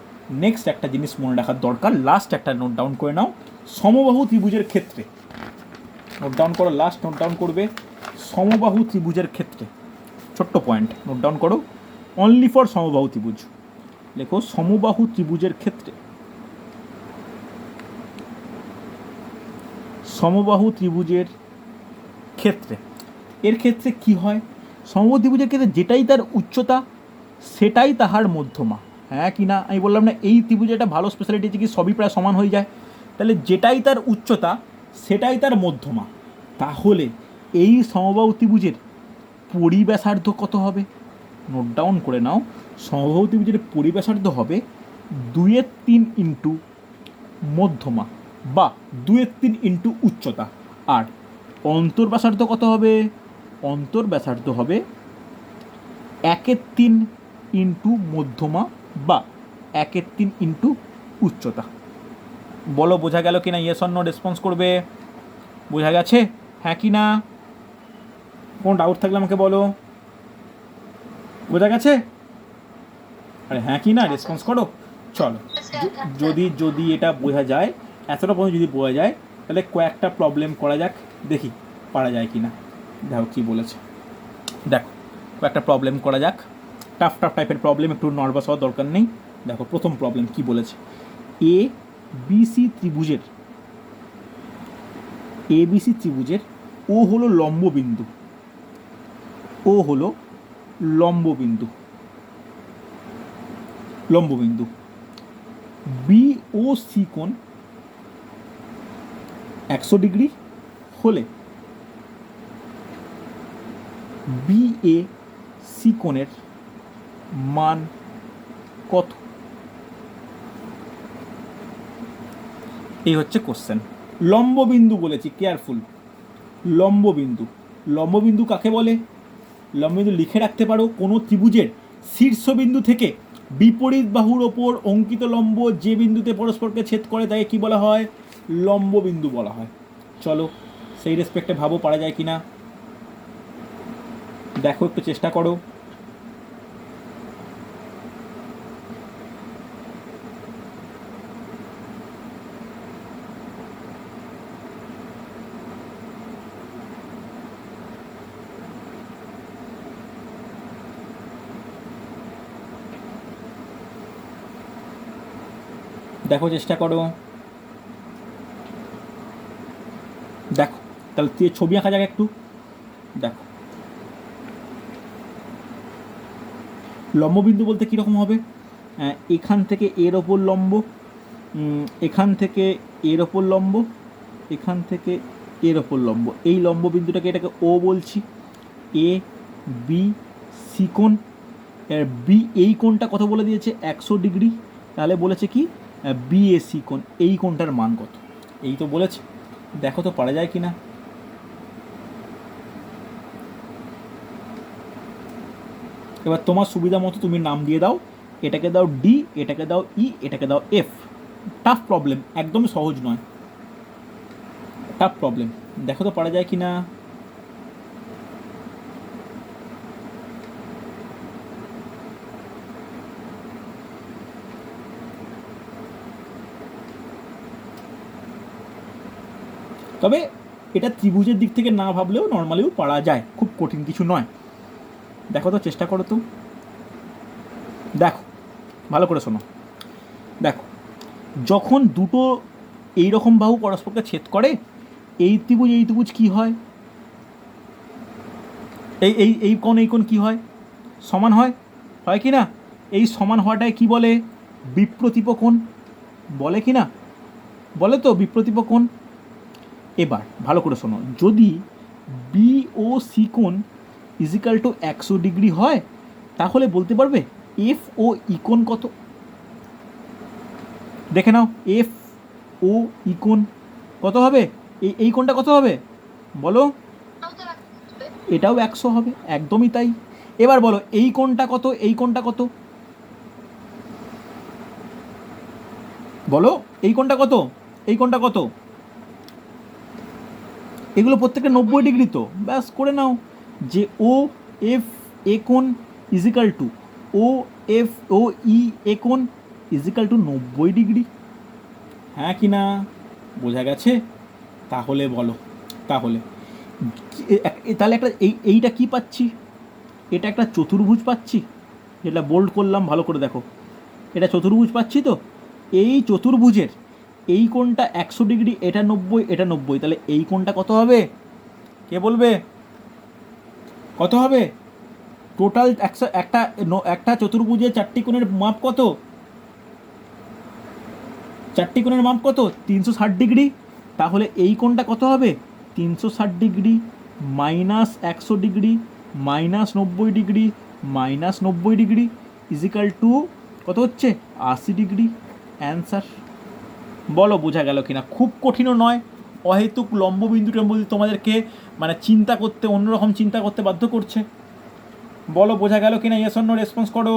S1: নেক্সট একটা জিনিস মনে রাখার দরকার, লাস্ট একটা নোট ডাউন করে নাও। সমবাহু ত্রিভুজের ক্ষেত্রে নোট ডাউন করো, লাস্ট নোট ডাউন করবে। সমবাহু ত্রিভুজের ক্ষেত্রে ছোট্ট পয়েন্ট নোট ডাউন করো, অনলি ফর সমবাহু ত্রিভুজ। লেখো, সমবাহু ত্রিভুজের ক্ষেত্রে, সমবাহু ত্রিভুজের ক্ষেত্রে এর ক্ষেত্রে কি হয়, সমবাহু ত্রিভুজের ক্ষেত্রে যেটাই তার উচ্চতা সেটাই তাহার মধ্যমা। হ্যাঁ কি না? আমি বললাম না এই ত্রিভুজে একটা ভালো স্পেশালিটি আছে কি সবই প্রায় সমান হয়ে যায়, তাহলে যেটাই তার উচ্চতা সেটাই তার মধ্যমা। তাহলে এই সমবাহু ত্রিভুজের পরিব্যাসার্ধ কত হবে? নোট ডাউন করে নাও, সমবাহু ত্রিভুজের পরিব্যাসার্ধ হবে 2/3 ইন্টু মধ্যমা বা 2/3 ইন্টু উচ্চতা। আর অন্তর্ব্যাসার্ধ কত হবে? অন্তর্ব্যাসার্ধ হবে 1/3 ইন্টু মধ্যমা বা 1/3 ইন্টু উচ্চতা। বলো বোঝা গেল কি না? ইয়েস অর নো রেসপন্স করবে। বোঝা গেছে? হ্যাঁ কি না? কোনো ডাউট থাকলে আমাকে বলো। বোঝা গেছে? আরে হ্যাঁ কি না রেসপন্স করো। চলো, যদি এটা বোঝা যায়, এতটা পর্যন্ত যদি বোঝা যায়, তাহলে কয়েকটা প্রবলেম করা যাক, দেখি পারা যায় কি না। দেখো কী বলেছে, দেখো কয়েকটা প্রবলেম করা যাক। টাফ টাইপের প্রবলেম, একটু নার্ভাস হওয়ার দরকার নেই। দেখো প্রথম প্রবলেম কি বলেছে, ABC ত্রিভুজের ও হলো লম্ববিন্দু, BOC কোণ 100 ডিগ্রি হলে BAC কোণের মান কত? এই হচ্ছে কোশ্চেন। লম্ববিন্দু বলেছি, কেয়ারফুল। লম্ববিন্দু কাকে বলে? লম্ববিন্দু লিখে রাখতে পারো, কোনো ত্রিভুজের শীর্ষবিন্দু থেকে বিপরীত বাহুর ওপর অঙ্কিত লম্ব যে বিন্দুতে পরস্পরকে ছেদ করে তাকে কি বলা হয়? লম্ববিন্দু বলা হয়। চলো সেই রেসপেক্টে ভাবো পারা যায় কি না, দেখো একটু চেষ্টা করো। দেখো চেষ্টা করো, দেখো তাহলে ছবি আঁকা যাক একটু। দেখো লম্ববিন্দু বলতে কীরকম হবে? এখান থেকে এর ওপর লম্ব, এখান থেকে এর ওপর লম্ব, এখান থেকে এর ওপর লম্ব, এই লম্ববিন্দুটাকে এটাকে ও বলছি। ABC কোণ, বি এই কোণটা কত বলে দিয়েছে? 100 ডিগ্রি। তাহলে বলেছে কি BAC কোণ, এই কোণটার মান কত? এই তো বলেছে, দেখো তো পারা যায় কি না। এবার তোমার সুবিধা মতো তুমি নাম দিয়ে দাও, এটাকে দাও ডি, এটাকে দাও ই, এটাকে দাও এফ। টাফ প্রবলেম, একদমই সহজ নয়, টাফ প্রবলেম। দেখো তো পারা যায় কি না। তবে এটা ত্রিভুজের দিক থেকে না ভাবলেও নর্মালিও পারা যায়, খুব কঠিন কিছু নয়। দেখো তো চেষ্টা করো তো। দেখো ভালো করে শোনো, দেখো যখন দুটো এই রকম বাহু পরস্পরকে ছেদ করে, এই ত্রিভুজ কি হয়? এই কোণ কি হয়? সমান হয়, হয় কি না? এই সমান হওয়াটায় কি বলে? বিপ্রতীপ কোণ বলে কি না? বলে তো বিপ্রতীপ কোণ। এবার ভালো করে শোনো, যদি BOC কোণ ইজিক্যাল টু 100 ডিগ্রি হয়, তাহলে বলতে পারবে FOE কোণ কত? দেখে নাও FOE কোণ কত হবে? এই কোণটা কত হবে বলো? এটাও 100 হবে, একদমই তাই। এবার বলো এই কোণটা কত, এই কোণটা কত? বলো এই কোণটা কত, এই কোণটা কত? এগুলো প্রত্যেকটা 90 ডিগ্রি তো, ব্যাস করে নাও যে OFA কোণ ইজিক্যাল টু OFOE কোণ ইজিক্যাল টু 90 ডিগ্রি। হ্যাঁ কি না? বোঝা গেছে? তাহলে বলো, তাহলে একটা এইটা কি পাচ্ছি? এটা একটা চতুর্ভুজ পাচ্ছি, যেটা বোল্ড করলাম, ভালো করে দেখো, এটা চতুর্ভুজ পাচ্ছি তো। এই চতুর্ভুজের এই কোণটা 100 ডিগ্রি, এটা 90, এটা 90, তাহলে এই কোণটা কত হবে? কে বলবে? কত হবে? টোটাল একটা চতুর্ভুজের চারটি কোণের মাপ কত? চারটি কোণের মাপ কত? 360 ডিগ্রি। তাহলে এই কোণটা কত হবে? 360 degree minus 100 degree minus 90 degree minus 90 degree is equal to কত হচ্ছে? 80 ডিগ্রি। অ্যান্সার। বলো বোঝা গেল কিনা? খুব কঠিনও নয়, অহেতুক লম্ববিন্দু টম্ববিন্দু তোমাদেরকে মানে চিন্তা করতে, অন্যরকম চিন্তা করতে বাধ্য করছে। বলো বোঝা গেল কিনা? ইয়েস অর নো রেসপন্স করো।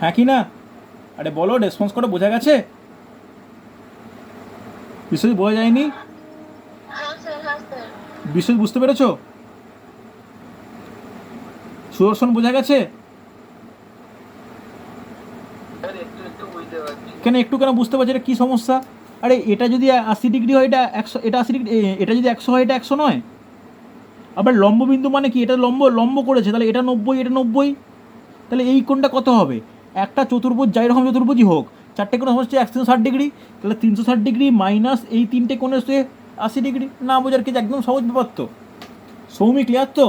S1: হ্যাঁ কি না? আরে বলো, রেসপন্স করো। বোঝা গেছে? বিষয় বোঝা যায়নি?
S3: হ্যাঁ স্যার, হ্যাঁ স্যার।
S1: বিষয় বুঝতে পেরেছো? সুদর্শন বোঝা গেছে?
S2: স্যার একটু একটু বুঝতে পারছি।
S1: কেন একটু কেন বুঝতে পারছি? এটা কী সমস্যা? আরে এটা যদি 80 ডিগ্রি হয় এটা 100, এটা 80 ডিগ্রি, এটা যদি 100 হয় এটা 100 নয়। আবার লম্ববিন্দু মানে কি? এটা লম্ব লম্ব করেছে, তাহলে এটা 90, এটা 90। তাহলে এই কোণটা কত হবে? একটা চতুর্ভুজ যাই রকম চতুর্ভুজই হোক, চারটে কোণ হচ্ছে 160 ডিগ্রি, তাহলে 360 ডিগ্রি মাইনাস এই তিনটে কোণ হচ্ছে 80 ডিগ্রি। না বোঝার কিছু, একদম সহজ ব্যাপার তো। সৌমি ক্লিয়ার তো?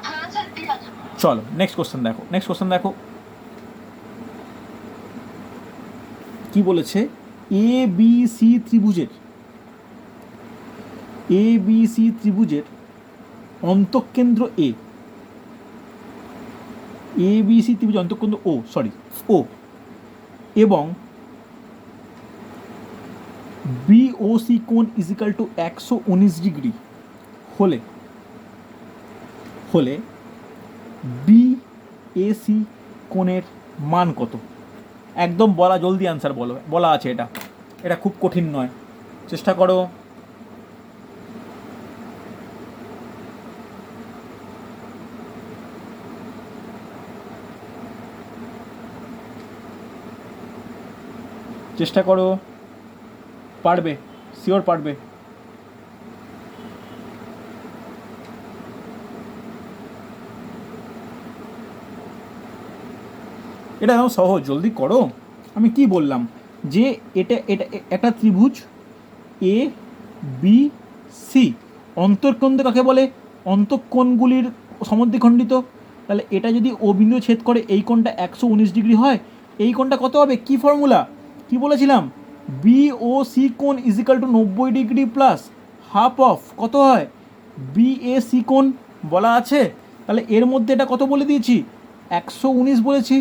S3: হ্যাঁ স্যার, ঠিক আছে।
S1: চলো নেক্সট কোশ্চেন দেখো। নেক্সট কোশ্চেন দেখো কি বলেছে। এ বি সি ত্রিভুজের অন্তঃকেন্দ্র এ বি সি ত্রিভুজ অন্তঃকেন্দ্র ও এবং বিওসি কোণ ইজিক্যাল টু 119 ডিগ্রি হলে বিএসি কোণের মান কত? একদম বলা, জলদি আনসার বলো। বলা আছে এটা খুব কঠিন নয়, চেষ্টা করো। চেষ্টা করো, পারবে, শিওর পারবে। এটা একদম সহজ, জলদি করো। আমি কি বললাম যে এটা এটা একটা ত্রিভুজ এ বি সি, অন্তঃকেন্দ্র কাকে বলে? অন্তঃকোণগুলির সমদ্বিখণ্ডিত। তাহলে এটা যদি ও বিন্দু ছেদ করে এই কোণটা 119 ডিগ্রি হয়, এই কোণটা কত হবে? কি ফর্মুলা, কি বলেছিলাম? বিওসি কোণ is equal to 90 degree plus half of কত হয়? বিএসি কোণ বলা আছে। তাহলে এর মধ্যে এটা কত বলে দিয়েছি? 119 বলেছি,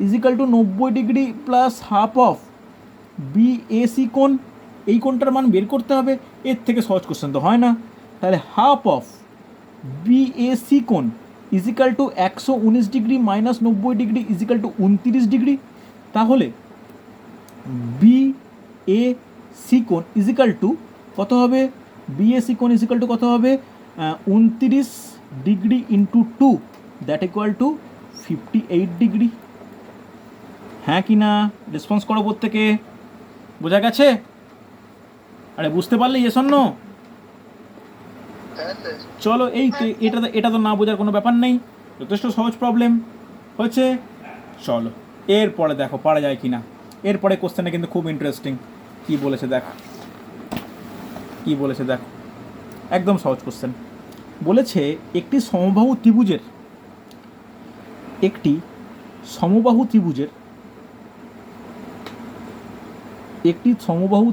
S1: is equal to 90 degree plus half of BAC কোণ। এই কোণটার মান বের করতে হবে। এর থেকে সহজ কোশ্চেন তো হয় না। তাহলে হাফ অফ বিএসি কোণ is equal to 119 degree minus 90 degree is equal to 29 degree. তাহলে বিএসি কোণ ইজিক্যাল টু কত হবে? বিএসি কোণ ইজিক্যাল টু কত হবে? 29 degree into 2, that equal to 58 degree. হ্যাঁ কি না? রেসপন্স করো প্রত্যেকে। বোঝা গেছে? আরে বুঝতে পারলে ইয়েস অর নো?
S2: হ্যাঁ স্যার।
S1: চলো, এই তো এটা তো না বোঝার কোনো ব্যাপার নেই, যথেষ্ট সহজ প্রবলেম হয়েছে। চলো এরপরে দেখো পারা যায় কি না। এরপরে কোশ্চেনটা কিন্তু খুব ইন্টারেস্টিং। কি বলেছে দেখো, একদম সহজ কোশ্চেন। বলেছে একটি সমবাহু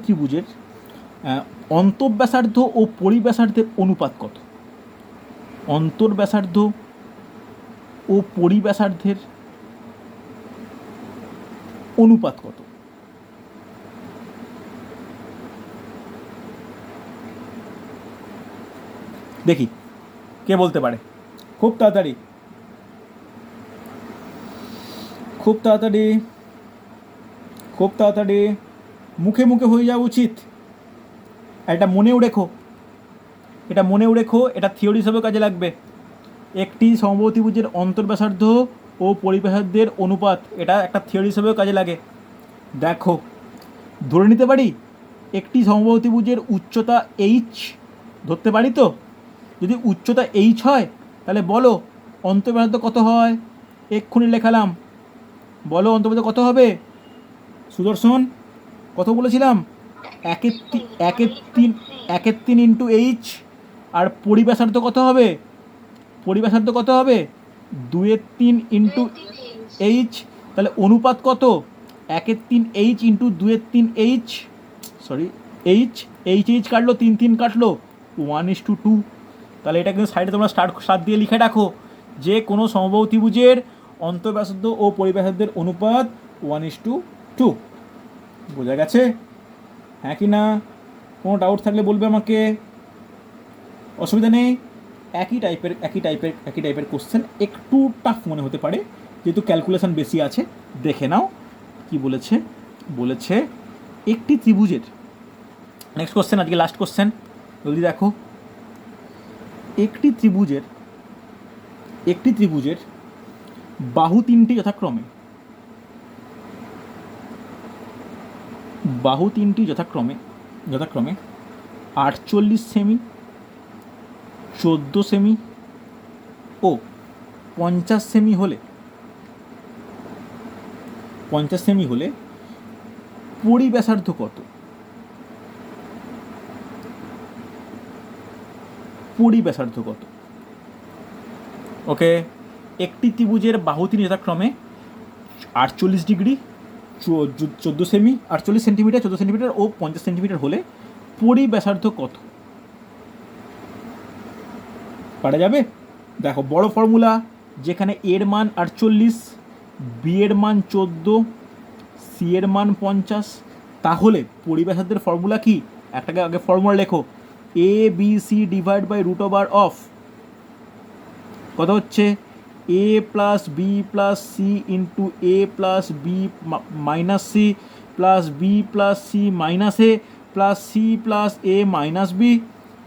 S1: ত্রিভুজের অন্তঃব্যাসার্ধ ও পরিব্যাসার্ধের অনুপাত কত? অন্তর্ব্যাসার্ধ ও পরিব্যাসার্ধের অনুপাত কত? দেখি কে বলতে পারে। খুব তাড়াতাড়ি মুখে মুখে হয়ে যাওয়া উচিত। এটা মনেও রেখো, এটা থিওরি হিসেবে কাজে লাগবে। একটি সমবাহু ত্রিভুজের অন্তর্ব্যাসার্ধ ও পরিব্যাসার্ধের অনুপাত, এটা একটা থিওরি হিসেবেও কাজে লাগে। দেখো, ধরে নিতে পারি একটি সমবাহু ত্রিভুজের উচ্চতা এইচ, ধরতে পারি তো? যদি উচ্চতা এইচ হয় তাহলে বলো অন্তর্ব্যাসার্ধ কত হয়? এক্ষুনি লেখালাম। বলো অন্তর্ব্যাসার্ধ কত হবে? সুদর্শন কত বলেছিলাম? 1/3 ইন্টু এইচ আর পরিব্যাসার্ধ কত হবে? পরিব্যাসার্ধ কত হবে? 2/3 ইন্টু এইচ। তাহলে অনুপাত কত? 1/3 H into 2/3 H, sorry H, H কাটলো, 3 কাটলো, 1:2। তাহলে এটা কিন্তু সাইডে তোমরা সাত দিয়ে লিখে রাখো যে কোনো সমবাহু ত্রিভুজের অন্তঃব্যাসার্ধ ও পরিব্যাসার্ধের অনুপাত 1:2। বোঝা গেছে? হ্যাঁ কি না? কোনো ডাউট থাকলে বলবে আমাকে, অসুবিধা নেই। একই টাইপের কোশ্চেন, একটু টাফ মনে হতে পারে যেহেতু ক্যালকুলেশন বেশি আছে। দেখে নাও কি বলেছে। বলেছে একটি ত্রিভুজের, নেক্সট কোশ্চেন, আজকে লাস্ট কোশ্চেন, জলদি দেখো। একটি ত্রিভুজের বাহু তিনটি যথাক্রমে 48 সেমি, 14 সেমি ও 50 সেমি হলে পরিব্যাসার্ধ কত? ওকে, একটি ত্রিভুজের বাহু তিন যথাক্রমে 48 ডিগ্রি, 14 সেমি, 48 সেন্টিমিটার, 14 সেন্টিমিটার ও 50 সেন্টিমিটার হলে পরিব্যাসার্ধ কত? পারা যাবে? দেখো, বড় ফর্মুলা, যেখানে এর মান 48, বি এর মান 14, সি এর মান 50, তাহলে পরিব্যাসার্ধের ফর্মুলা কি? একটাকে আগে ফর্মুলা লেখো, A B C divide by root over of কত হচ্ছে? A plus B plus C into A plus B minus C plus B plus C minus A plus C plus A minus B.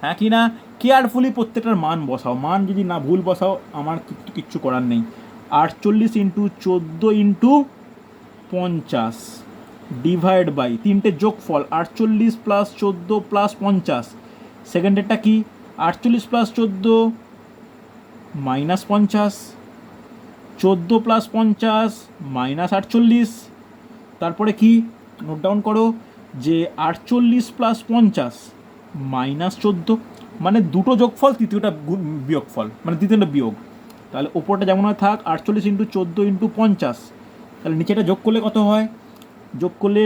S1: হ্যাঁ কি না? Carefully প্রত্যেকটার মান বসাও, মান যদি না ভুল বসাও আমার কিচ্ছু করার নেই। 48 ইন্টু 14 ইন্টু 50 ডিভাইড বাই তিনটে যোগফল 48 প্লাস 14 প্লাস 50, সেকেন্ডেরটা কি? 48 প্লাস 14 মাইনাস 50, 14 প্লাস 50 মাইনাস 48। তারপরে কি? নোট ডাউন করো যে 48 প্লাস 50 মাইনাস 14, মানে দুটো যোগফল, তৃতীয়টা বিয়োগফল, মানে তৃতীয়টা বিয়োগ। তাহলে ওপরটা যেমন হয় থাক, 48 ইন্টু 14 ইন্টু 50। তাহলে নিচেটা যোগ করলে কত হয়? যোগ করলে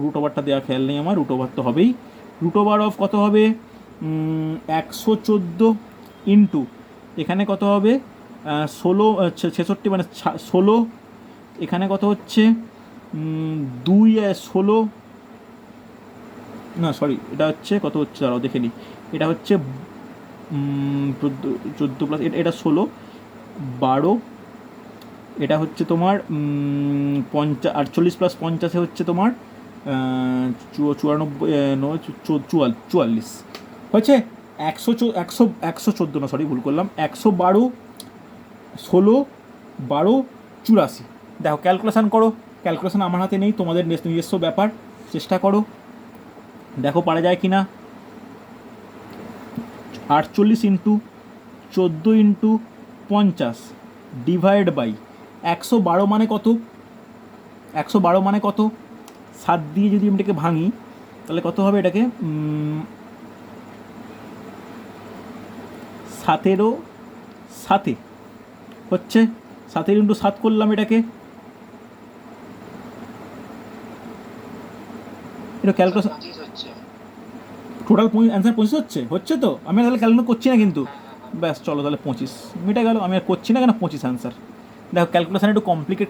S1: রুট ওভারটা দেওয়া খেয়াল নেই আমার, রুট ওভার তো হবেই। রুট ওভার অফ কত হবে? 114 ইন্টু এখানে কত হবে? 66, মানে 16, এখানে কত হচ্ছে? 2 16, না সরি, এটা হচ্ছে কত হচ্ছে দাঁড়াও দেখে নিই। এটা হচ্ছে 14 প্লাস এটা 16, 12, এটা হচ্ছে তোমার 48 প্লাস 50 হচ্ছে তোমার 44 হচ্ছে 114, না সরি ভুল করলাম, 112, 16, 12, 84। দেখো ক্যালকুলেশান করো, ক্যালকুলেশান আমার হাতে নেই, তোমাদের নিজস্ব ব্যাপার, চেষ্টা করো, দেখো পারা যায় কি না। 48 ইন্টু 14 ইন্টু 50 ডিভাইড বাই 112 মানে কত? 112 মানে কত? 7 দিয়ে যদি আমি এটাকে ভাঙি তাহলে কত হবে? এটাকে 17 7 হচ্ছে, 7 ইন্টু 7 করলাম এটাকে, এটা ক্যালকুলেশন টোটাল অ্যান্সার 25 হচ্ছে তো। আমি তাহলে ক্যালকুলেট করছি না কিন্তু, ব্যাস চলো তাহলে 25 মিটে গেল, আমি আর করছি না কেন, 25 অ্যান্সার। দেখো ক্যালকুলেশান একটু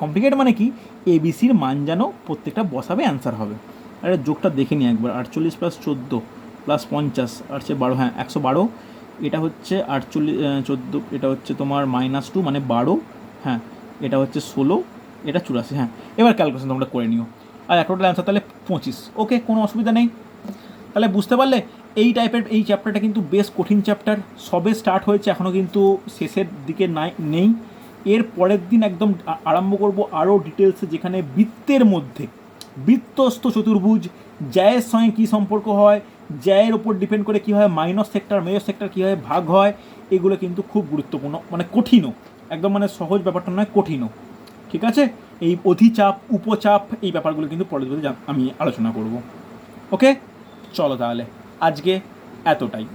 S1: কমপ্লিকেট মানে কি? এবিসির মান যেন প্রত্যেকটা বসাবে, অ্যান্সার হবে। আর যোগটা দেখে নিই একবার, 48 প্লাস 14 প্লাস 50 আর 12, হ্যাঁ 112, এটা হচ্ছে 48 14, এটা হচ্ছে তোমার -2 মানে 12, হ্যাঁ এটা হচ্ছে 16, এটা 84, হ্যাঁ। এবার ক্যালকুলেশন তোমরা করে নিও, আর টোটাল অ্যান্সার তাহলে 25। ওকে, কোনো অসুবিধা নেই। তাহলে বুঝতে পারলে এই চ্যাপ্টারটা কিন্তু বেশ কঠিন চ্যাপ্টার, সবে স্টার্ট হয়েছে, এখনও কিন্তু শেষের দিকে নেই। এর পরের দিন একদম আরম্ভ করব আরও ডিটেলসে, যেখানে বৃত্তের মধ্যে বৃত্তস্থ চতুর্ভুজ, জ্যায়ের সঙ্গে কী সম্পর্ক হয়, জ্যায়ের ওপর ডিপেন্ড করে কী হয়, মাইনর সেক্টর মেজর সেক্টর কীভাবে ভাগ হয়, এগুলো কিন্তু খুব গুরুত্বপূর্ণ, মানে কঠিনও একদম, মানে সহজ ব্যাপারটা নয়, কঠিনও। ঠিক আছে, এই অধিচাপ উপচাপ এই ব্যাপারগুলো কিন্তু পরবর্তীতে আমি আলোচনা করব। ওকে, চলো তাহলে আজকে এতটাই।